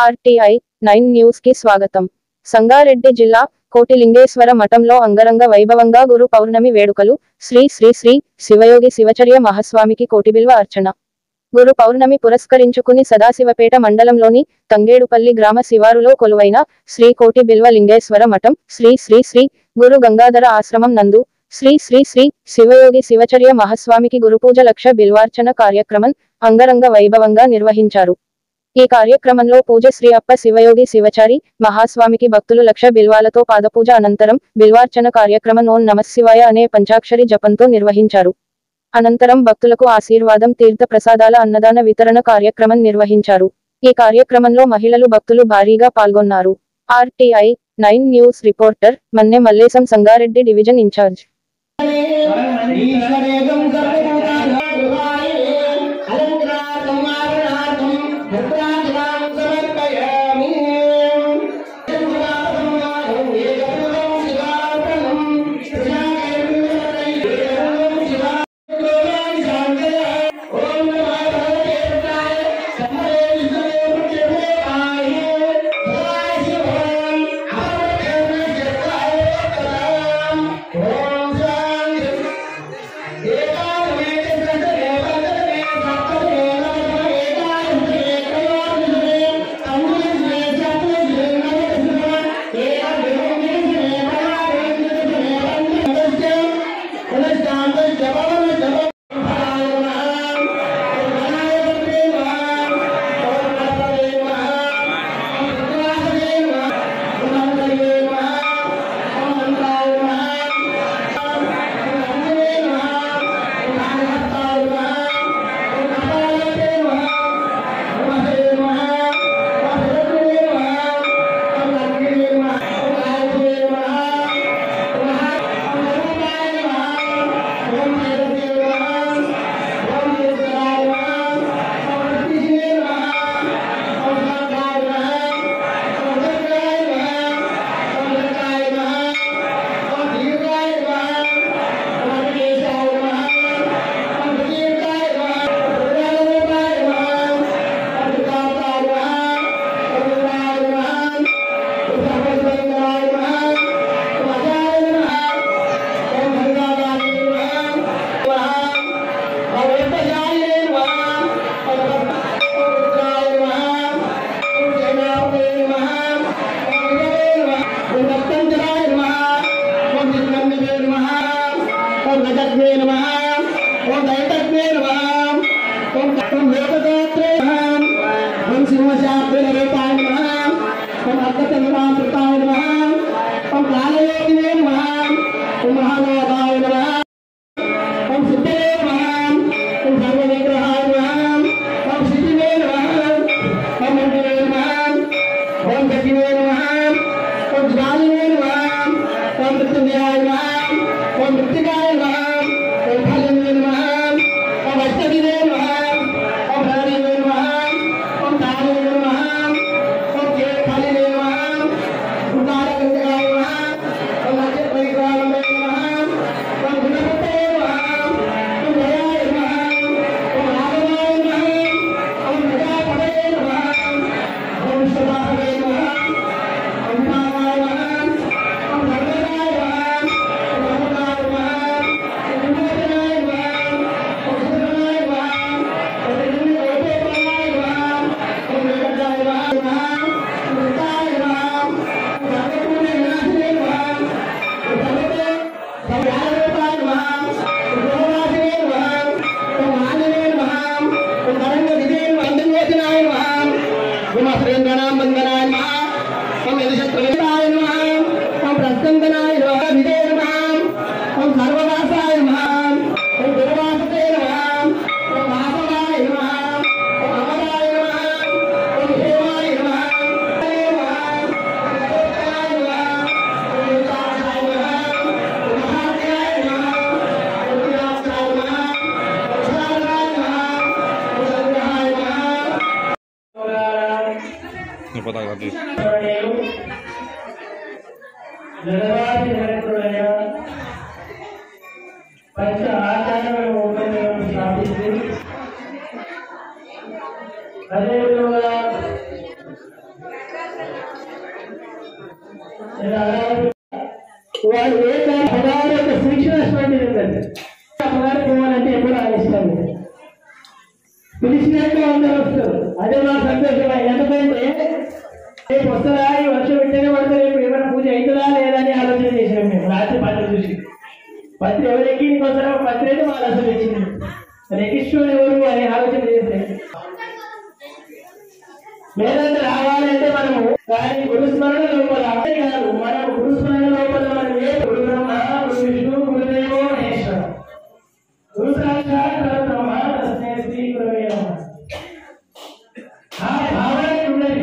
RTI 9 news కి స్వాగతం. సంగారెడ్డి జిల్లా కోటిలింగేశ్వర మఠంలో అంగరంగ వైభవంగా గురు పౌర్ణమి వేడుకలు. శ్రీ శ్రీ శ్రీ శివయోగి శివచర్య మహాస్వామికి కోటిబిల్వ అర్చన. గురు పౌర్ణమి పురస్కరించుకుని సదాశివపేట మండలంలోని తంగేడుపల్లి గ్రామ శివారులో కొలువైన శ్రీ కోటి బిల్వ లింగేశ్వర మఠం శ్రీ శ్రీ శ్రీ గురు గంగాధర ఆశ్రమం నందు శ్రీ శ్రీ శ్రీ శివయోగి శివచర్య మహాస్వామికి గురుపూజ లక్ష బిల్వార్చన కార్యక్రమం అంగరంగ వైభవంగా నిర్వహించారు. ఈ కార్యక్రమంలో పూజ శ్రీ అప్ప శివయోగి శివచారి మహాస్వామికి భక్తులు లక్ష బిల్వాలతో పాదపూజ అనంతరం బిల్వార్చన కార్యక్రమం ఓం నమఃశివాయ అనే పంచాక్షరి జపంతో నిర్వహించారు. అనంతరం భక్తులకు ఆశీర్వాదం తీర్థ ప్రసాదాల అన్నదాన వితరణ కార్యక్రమం నిర్వహించారు. ఈ కార్యక్రమంలో మహిళలు భక్తులు భారీగా పాల్గొన్నారు. RTI 9 news reporter Manne Mallesham Sangareddy division in charge. పంచ ఆచారాలను స్థాపించి అదేవిధంగా అమ్మగారి యొక్క శిక్షణ అటువంటిది ఉందండి. అమ్మగారు పోవాలంటే ఎప్పుడు ఆగిస్తాం, పిలిచినట్టు అందరూ వస్తారు. అదే మా సంతోషం. ఎందుకంటే రేపు వస్తుందా, ఈ వర్షం పెట్టేనే పడితే రేపు ఏమైనా పూజ అవుతుందా లేదా అని ఆలోచన చేసినాం మేము. రాత్రి పత్రి చూసి పత్రి ఎవరు ఎక్కించుకొస్తారో పత్రి అయితే వాళ్ళు అసలు ఎక్కింది, అది ఎక్కించుకొని ఎవరు అని ఆలోచన చేస్తే లేదంటే రావాలంటే మనము కానీ గురుస్మరణ లోపల అదే కాదు, మనం గురుస్మరణ లోపల మనం ఏ గురు బ్రహ్మ గురు విష్ణు గురుదేవో మహేశ్వర గురు సాక్షాత్ పరబ్రహ్మ తస్మై శ్రీ గురవే నమః ఆ భావన ఉన్నది.